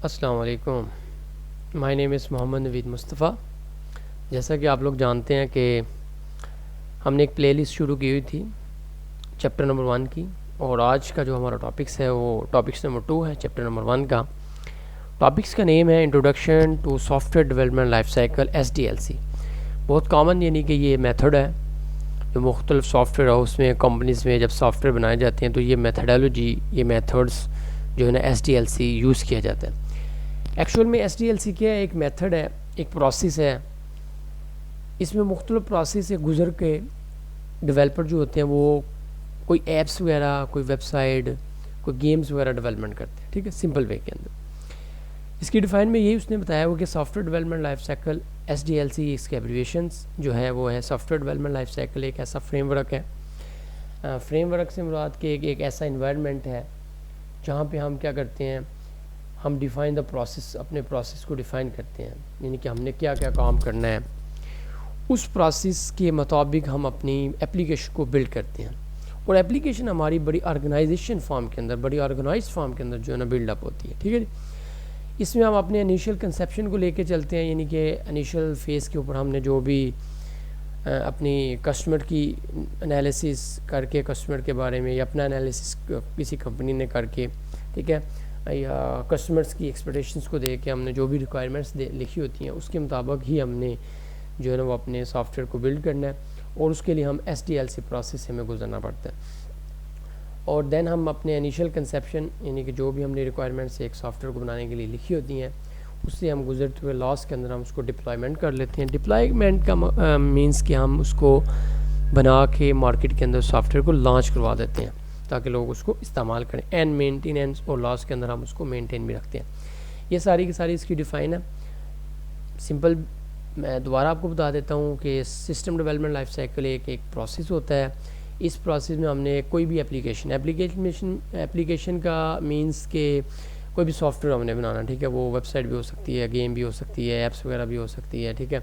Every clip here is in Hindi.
अस्सलाम वालेकुम। My name is Mohammad Naveed Mustafa. जैसा कि आप लोग जानते हैं कि हमने एक प्लेलिस्ट शुरू की हुई थी चैप्टर नंबर 1 की, और आज का जो हमारा टॉपिक्स है वो टॉपिक्स नंबर 2 है चैप्टर नंबर 1 का। टॉपिक्स का नेम है introduction to software development life cycle SDLC। बहुत कॉमन यानी कि ये मेथड है जो मुख्तलिफ सॉफ्टवेयर हाउस में कंपनीज़ में जब सॉफ्टवेयर बनाए जाते हैं तो ये मेथडोलॉजी, ये मेथड्स जो है ना SDLC यूज़ किया जाता है। एक्चुअल में SDLC क्या है? एक मेथड है, एक प्रोसेस है। इसमें मुख्तलिफ प्रोसेस से गुजर के डेवलपर जो होते हैं वो कोई एप्स वगैरह, कोई वेबसाइट, कोई गेम्स वगैरह डेवलपमेंट करते हैं, ठीक है, सिंपल वे के अंदर। इसकी डिफाइन में यही उसने बताया हुआ कि software development life cycle SDLC, इसके एब्रीविएशंस जो है वो है सॉफ्टवेयर डेवलपमेंट लाइफ साइकिल। एक ऐसा फ्रेमवर्क है, फ्रेमवर्क से मुराद के एक ऐसा इन्वायरमेंट है जहाँ पे हम क्या करते हैं, हम डिफ़ाइन द प्रोसेस, अपने प्रोसेस को डिफ़ाइन करते हैं, यानी कि हमने क्या क्या काम करना है, उस प्रोसेस के मुताबिक हम अपनी एप्लीकेशन को बिल्ड करते हैं। और एप्लीकेशन हमारी बड़ी ऑर्गेनाइजेशन फॉर्म के अंदर, बड़ी ऑर्गेनाइज फॉर्म के अंदर जो है ना बिल्डअप होती है, ठीक है जी। इसमें हम अपने इनिशियल कंसेप्शन को लेके चलते हैं, यानी कि इनिशियल फेज़ के ऊपर हमने जो भी अपनी कस्टमर की एनालिसिस करके, कस्टमर के बारे में या अपना एनालिसिस किसी कंपनी ने करके, ठीक है, या कस्टमर्स की एक्सपेक्टेशंस को देख के हमने जो भी रिक्वायरमेंट्स लिखी होती हैं उसके मुताबिक ही हमने जो है ना वो अपने सॉफ्टवेयर को बिल्ड करना है, और उसके लिए हम SDLC प्रोसेस से हमें गुजरना पड़ता है। और देन हम अपने इनिशियल कंसेप्शन, यानी कि जो भी हमने रिक्वायरमेंट्स एक सॉफ्टवेयर को बनाने के लिए लिखी होती हैं, उससे हम गुजरते हुए लॉस के अंदर हम उसको डिप्लॉयमेंट कर लेते हैं। डिप्लॉयमेंट का मीन्स कि हम उसको बना के मार्केट के अंदर सॉफ्टवेयर को लॉन्च करवा देते हैं ताकि लोग उसको इस्तेमाल करें। एंड मेंटेनेंस और लॉस के अंदर हम उसको मेंटेन भी रखते हैं। ये सारी की सारी इसकी डिफ़ाइन है। सिंपल मैं दोबारा आपको बता देता हूँ कि सिस्टम डेवलपमेंट लाइफ साइकिल एक प्रोसेस होता है। इस प्रोसेस में हमने कोई भी एप्लीकेशन का मीन्स के कोई भी सॉफ्टवेयर हमने बनाना, ठीक है, वो वेबसाइट भी हो सकती है, गेम भी हो सकती है, ऐप्स वगैरह भी हो सकती है, ठीक है,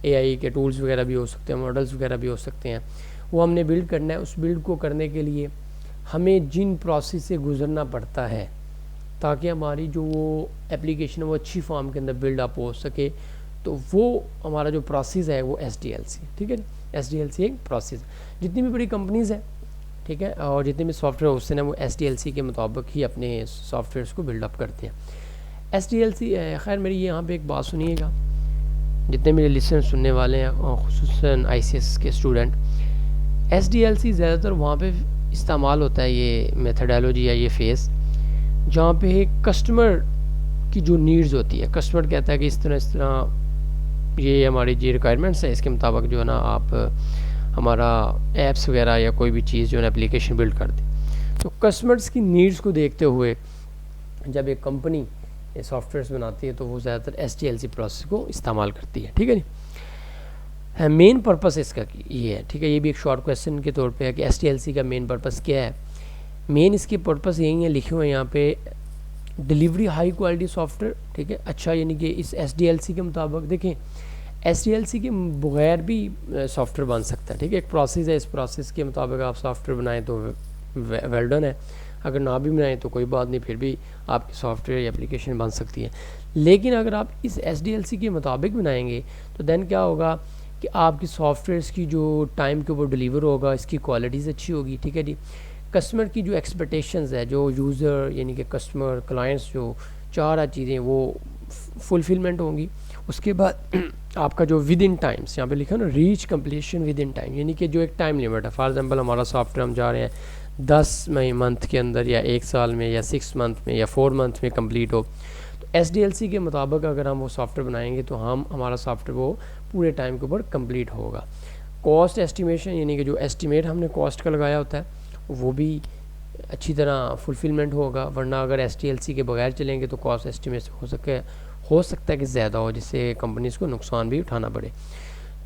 AI के टूल्स वगैरह भी हो सकते हैं, मॉडल्स वगैरह भी हो सकते हैं। वो हमने बिल्ड करना है। उस बिल्ड को करने के लिए हमें जिन प्रोसेस से गुजरना पड़ता है ताकि हमारी जो वो एप्लीकेशन है वो अच्छी फॉर्म के अंदर बिल्ड अप हो सके, तो वो हमारा जो प्रोसेस है वो SDLC, ठीक है। SDLC एक प्रोसेस, जितनी भी बड़ी कंपनीज़ हैं, ठीक है, और जितने भी सॉफ्टवेयर होते हैं वो SDLC के मुताबिक ही अपने सॉफ्टवेयर्स को बिल्डअप करते हैं। SDLC, खैर मेरी यहाँ पे एक बात सुनिएगा, जितने मेरे लिसन सुनने वाले हैं खुसूसन ICS के स्टूडेंट, SDLC ज़्यादातर वहाँ पे इस्तेमाल होता है, ये मेथडोलॉजी या ये फेस, जहाँ पे कस्टमर की जो नीड्स होती है, कस्टमर कहता है कि इस तरह ये हमारी जी रिक्वायरमेंट्स है, इसके मुताबिक जो है ना आप हमारा ऐप्स वगैरह या कोई भी चीज़ जो है ना एप्लीकेशन बिल्ड कर दें। तो कस्टमर्स की नीड्स को देखते हुए जब एक कंपनी ये सॉफ्टवेयर्स बनाती है तो वो ज़्यादातर SDLC प्रोसेस को इस्तेमाल करती है, ठीक है जी। मेन पर्पस इसका ये है, ठीक है, ये भी एक शॉर्ट क्वेश्चन के तौर पे है कि SDLC का मेन पर्पस क्या है। मेन इसके पर्पस यही है, लिखे हुए हैं यहाँ पे, डिलीवरी हाई क्वालिटी सॉफ्टवेयर, ठीक है, अच्छा, यानी कि इस SDLC के मुताबिक देखें SDLC के बगैर भी सॉफ्टवेयर बन सकता है, ठीक है, एक प्रोसेस है, इस प्रोसेस के मुताबिक आप सॉफ्टवेयर बनाएं तो वेल डन है, अगर ना भी बनाएं तो कोई बात नहीं, फिर भी आपकी सॉफ्टवेयर या एप्लीकेशन बन सकती है। लेकिन अगर आप इस SDLC के मुताबिक बनाएंगे तो देन क्या होगा कि आपकी सॉफ्टवेयर्स की जो टाइम के ऊपर डिलीवर होगा, इसकी क्वालिटीज़ अच्छी होगी, ठीक है जी। कस्टमर की जो एक्सपेक्टेशंस है, जो यूज़र यानी कि कस्टमर क्लाइंट्स जो चाह रहा चीज़ें वो फुलफिलमेंट होंगी। उसके बाद आपका जो विद इन टाइम्स, यहाँ पे लिखा ना reach completion with in time, यानी कि जो एक टाइम लिमिट है, फॉर एग्जांपल हमारा सॉफ्टवेयर हम जा रहे हैं 10 मंथ के अंदर या 1 साल में या 6 मंथ में या 4 मंथ में कंप्लीट हो, तो SDLC के मुताबिक अगर हम वो सॉफ्टवेयर बनाएंगे तो हमारा सॉफ्टवेयर वो पूरे टाइम के ऊपर कंप्लीट होगा। कॉस्ट एस्टिमेशन, यानी कि जो एस्टिमेट हमने कॉस्ट का लगाया होता है वो भी अच्छी तरह फुलफिलमेंट होगा, वरना अगर SDLC के बगैर चलेंगे तो कॉस्ट एस्टिमेट हो सकता है कि ज़्यादा हो, जिससे कंपनीज़ को नुकसान भी उठाना पड़े।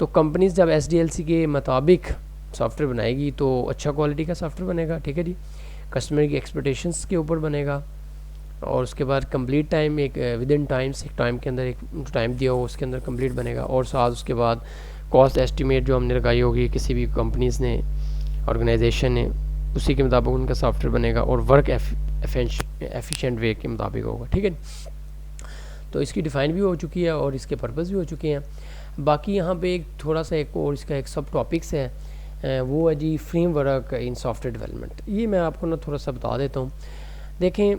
तो कंपनीज़ जब SDLC के मुताबिक सॉफ्टवेयर बनाएगी तो अच्छा क्वालिटी का सॉफ्टवेयर बनेगा, ठीक है जी, कस्टमर की एक्सपेक्टेशंस के ऊपर बनेगा, और उसके बाद कंप्लीट टाइम, एक विद इन टाइम्स, एक टाइम के अंदर, एक टाइम दिया हो उसके अंदर कंप्लीट बनेगा, और साथ उसके बाद कॉस्ट एस्टिमेट जो हमने लगाई होगी किसी भी कंपनीज़ ने, ऑर्गेनाइजेशन ने, उसी के मुताबिक उनका सॉफ्टवेयर बनेगा और वर्क एफिशिएंट वे के मुताबिक होगा, ठीक है। तो इसकी डिफ़ाइन भी हो चुकी है और इसके पर्पस भी हो चुके हैं। बाकी यहाँ पे एक थोड़ा सा एक और इसका एक सब टॉपिक्स है, वो है जी फ्रेमवर्क इन सॉफ्टवेयर डेवलपमेंट। ये मैं आपको ना थोड़ा सा बता देता हूँ। देखें,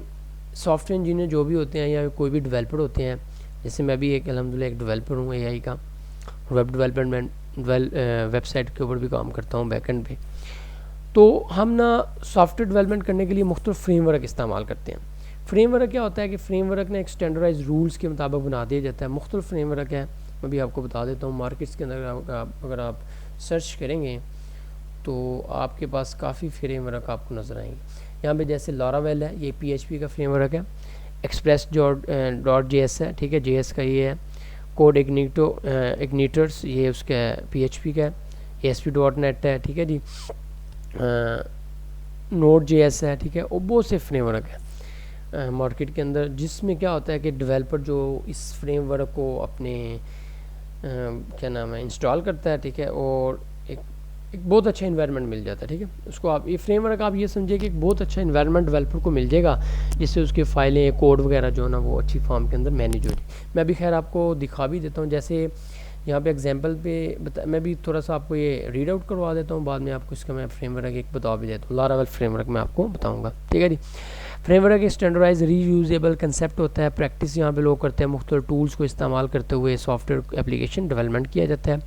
सॉफ्टवेयर इंजीनियर जो भी होते हैं या कोई भी डेवलपर होते हैं, जैसे मैं भी एक अल्हम्दुलिल्लाह एक डेवलपर हूँ एआई का, वेब डेवलपमेंट वेबसाइट के ऊपर भी काम करता हूँ बैकएंड पे। तो हम ना सॉफ्टवेयर डेवलपमेंट करने के लिए मुख्तलिफ फ्रेमवर्क इस्तेमाल करते हैं। फ्रेमवर्क क्या होता है कि फ्रेमवर्क ने एक स्टैंडर्डाइज रूल्स के मुताबिक बना दिया जाता है। मुख्तलिफ फ्रेमवर्क है, मैं भी आपको बता देता हूँ। मार्केट्स के अंदर अगर आप सर्च करेंगे तो आपके पास काफ़ी फ्रेमवर्क आपको नज़र आएंगे। यहाँ पे जैसे लॉरावेल है, ये PHP का फ्रेमवर्क है। एक्सप्रेस डॉट JS है, ठीक है, JS का ये है। कोड इग्निटर्स, ये उसका PHP का है। ASP.NET है, ठीक है जी। Node.js है, ठीक है। और बहुत से फ्रेमवर्क है मार्केट के अंदर, जिसमें क्या होता है कि डेवलपर जो इस फ्रेमवर्क को अपने क्या नाम है इंस्टॉल करता है, ठीक है, और एक बहुत अच्छा इन्वायरमेंट मिल जाता है, ठीक है उसको। आप ये फ्रेमवर्क आप ये समझिए कि एक बहुत अच्छा इन्वायरमेंट डेवलपर को मिल जाएगा, जिससे उसकी फाइलें कोड वगैरह जो है ना वो अच्छी फॉर्म के अंदर मैनेज हो जाए। मैं भी खैर आपको दिखा भी देता हूँ, जैसे यहाँ पे एग्जांपल पे मैं भी थोड़ा सा आपको ये रीड आउट करवा देता हूँ, बाद में आपको इसका मैं फ्रेमवर्क एक बता भी देता हूँ। लारावेल फ्रेमवर्क मैं आपको बताऊँगा, ठीक है जी। फ्रेमवर्क एक स्टैंडर्डाइज रीयूजेबल कंसेप्ट होता है। प्रैक्टिस यहाँ पे लोग करते हैं, मुख्तलिफ टूल्स को इस्तेमाल करते हुए सॉफ्टवेयर एप्लीकेशन डेवलपमेंट किया जाता है।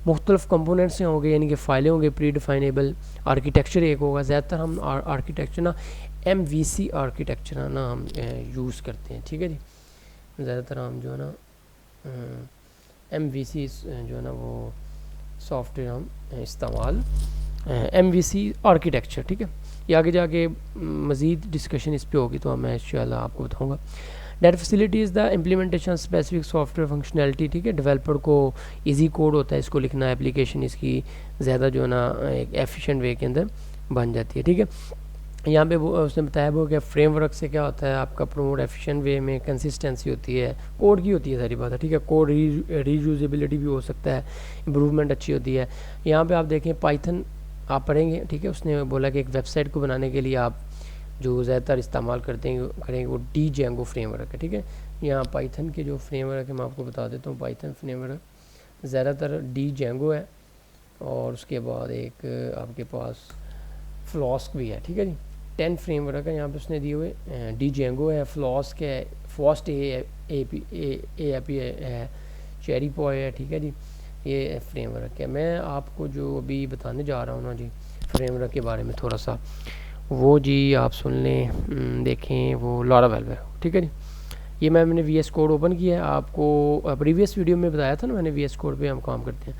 मुख्तलिफ कंपोनेंट्स यहाँ होंगे, यानी कि फ़ाइलें होंगे, प्री डिफाइनेबल आर्किटेक्चर एक होगा। ज़्यादातर हम आर्किटेक्चर ना MVC आर्किटेक्चर ना हम यूज़ करते हैं, ठीक है जी। ज़्यादातर हम जो है ना MVC जो है ना वो सॉफ्टवेयर हम इस्तेमाल MVC आर्किटेक्चर, ठीक है। ये आगे जाके मज़ीद डिस्कशन इस पे होगी तो मैं इंशाल्लाह आपको बताऊँगा। Data facility is the implementation specific software functionality, ठीक है। डेवलपर को इजी कोड होता है इसको लिखना, एप्लीकेशन इसकी ज़्यादा जो है ना एक एफिशिएंट वे के अंदर बन जाती है, ठीक है। यहाँ पे वो उसने बताया वो कि फ्रेमवर्क से क्या होता है, आपका प्रमोट एफिशिएंट वे में कंसिस्टेंसी होती है, कोड की होती है, सारी बात है, ठीक है। कोड रीयूजेबिलिटी भी हो सकता है, इम्प्रूवमेंट अच्छी होती है। यहाँ पे आप देखें पाइथन आप पढ़ेंगे, ठीक है। उसने बोला कि एक वेबसाइट को बनाने के लिए आप जो ज़्यादातर इस्तेमाल करेंगे वो Django फ्रेमवर्क है, ठीक है। यहाँ पाइथन के जो फ्रेमवर्क है मैं आपको बता देता हूँ। पाइथन फ्रेमवर्क ज़्यादातर Django है, और उसके बाद एक आपके पास फ्लास्क भी है, ठीक है जी। 10 फ्रेमवर्क है यहाँ पे उसने दिए हुए। Django है, फ्लास्क है, फास्ट API है, चेरी पॉय है, ठीक है जी। ये फ्रेमवर्क है। मैं आपको जो अभी बताने जा रहा हूँ ना जी फ्रेमवर्क के बारे में थोड़ा सा, वो जी आप सुन लें, देखें वो लारावेल है, ठीक है जी। ये मैंने VS कोड ओपन किया है, आपको प्रीवियस वीडियो में बताया था ना मैंने VS कोड पे हम काम करते हैं।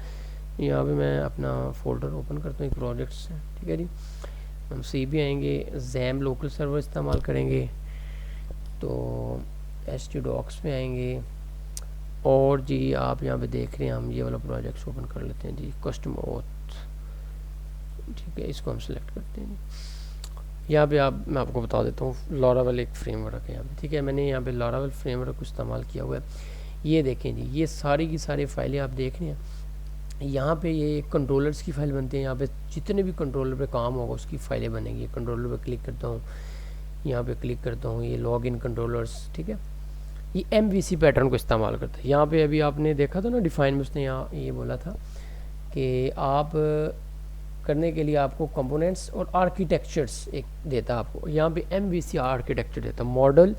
यहाँ पे मैं अपना फोल्डर ओपन करता हूँ, एक प्रोजेक्ट्स है, ठीक है जी। हम सी भी आएंगे, XAMPP लोकल सर्वर इस्तेमाल करेंगे, तो htdocs में आएंगे, और जी आप यहाँ पे देख रहे हैं हम ये वाला प्रोजेक्ट ओपन कर लेते हैं जी, कस्टम ऑथ, ठीक है, इसको हम सेलेक्ट करते हैं जी। यहाँ पे मैं आपको बता देता हूँ लारावेल एक फ्रेमवर्क है यहाँ पे, ठीक है। मैंने यहाँ पे लारावेल फ्रेमवर्क को इस्तेमाल किया हुआ है। ये देखें जी, ये सारी की सारी फाइलें आप देख रहे हैं। यहाँ पे ये कंट्रोलर्स की फाइल बनती है, यहाँ पे जितने भी कंट्रोलर पे काम होगा उसकी फाइलें बनेंगी। कंट्रोलर पे क्लिक करता हूँ, यहाँ पे क्लिक करता हूँ, ये लॉग इन कंट्रोलर्स, ठीक है। ये MVC पैटर्न को इस्तेमाल करता है। यहाँ पे अभी आपने देखा था ना डिफाइन में उसने यहाँ ये बोला था कि आप करने के लिए आपको कंपोनेंट्स और आर्किटेक्चर्स एक देता है आपको। यहाँ पे MVC आर्किटेक्चर देता है, मॉडल,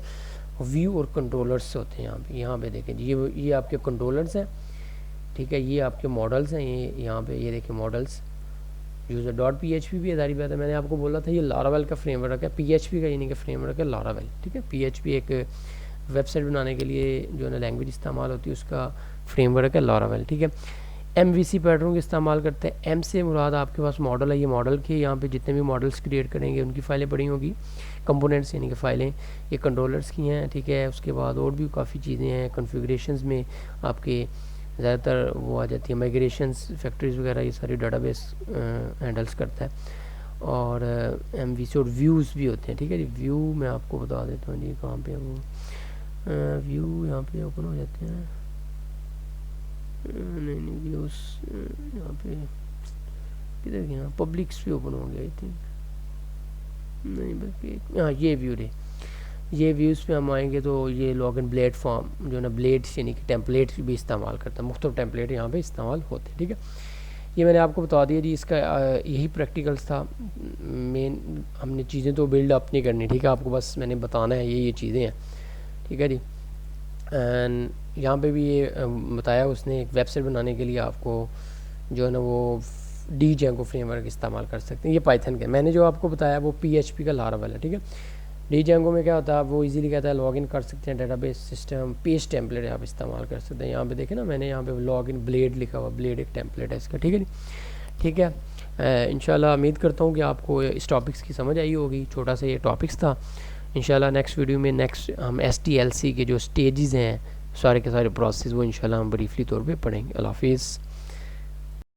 व्यू और कंट्रोलर्स होते हैं यहाँ पे देखें ये आपके कंट्रोलर्स हैं, ठीक है। ये आपके मॉडल्स हैं, ये यहाँ पे ये देखिए मॉडल्स। यूजर.php भी सारी बात है। मैंने आपको बोला था ये लारावेल का फ्रेमवर्क है, PHP का यानी कि फ्रेमवर्क है लारावेल, ठीक है। PHP एक वेबसाइट बनाने के लिए जो है ना लैंग्वेज इस्तेमाल होती है, उसका फ्रेमवर्क है लारावेल, ठीक है। MVC पैटर्न का इस्तेमाल करते हैं। M से मुराद आपके पास मॉडल है, ये मॉडल के यहाँ पे जितने भी मॉडल्स क्रिएट करेंगे उनकी फाइलें पड़ी होगी। कंपोनेंट्स यानी कि फ़ाइलें ये कंट्रोलर्स की हैं, ठीक है। उसके बाद और भी काफ़ी चीज़ें हैं। कॉन्फ़िगरेशंस में आपके ज़्यादातर वो आ जाती है, माइग्रेशंस, फैक्ट्रीज वगैरह, ये सारी डाटाबेस हैंडल्स करता है। और MVC और व्यूज़ भी होते हैं, ठीक है जी। व्यू मैं आपको बता देता हूँ जी, कहाँ पे वो व्यू यहाँ पे ओपन हो जाते हैं। नहीं व्यूज़ यहाँ पे किधर गया, पब्लिक्स भी ओपन हो गया आई थिंक, नहीं बल्कि हाँ ये व्यू रे, ये व्यूज़ पे हम आएंगे तो ये लॉगिन ब्लेड फॉर्म जो ना ब्लेड यानी कि टेम्पलेट भी इस्तेमाल करता है, मुख्तलिफ टेम्पलेट यहाँ पे इस्तेमाल होते हैं। ठीक है, ये मैंने आपको बता दिया जी, इसका यही प्रैक्टिकल्स था। मेन हमने चीज़ें तो बिल्ड अप नहीं करनी, ठीक है, आपको बस मैंने बताना है ये चीज़ें हैं। ठीक है जी, एंड यहाँ पे भी ये बताया उसने एक वेबसाइट बनाने के लिए आपको जो है ना वो डीजेंगो फ्रेमवर्क इस्तेमाल कर सकते हैं। ये पाइथन का, मैंने जो आपको बताया वो PHP का लारावेल है। ठीक है, डीजेंगो में क्या होता है, वो इजीली कहता है लॉगिन कर सकते हैं डेटाबेस सिस्टम, पेज टेम्पलेट आप इस्तेमाल कर सकते हैं। यहाँ पे देखें ना, मैंने यहाँ पे लॉगिन ब्लेड लिखा हुआ, ब्लेड एक टेम्पलेट है इसका। ठीक है, ठीक है, इंशाल्लाह उम्मीद करता हूँ कि आपको इस टॉपिक्स की समझ आई होगी। छोटा सा ये टॉपिक्स था। इंशाल्लाह नेक्स्ट वीडियो में हम STLC के जो स्टेजेस हैं सारे के सारे प्रोसेस, वो इंशाल्लाह हम ब्रीफली तौर पे पढ़ेंगे। अल्लाह हाफिज़।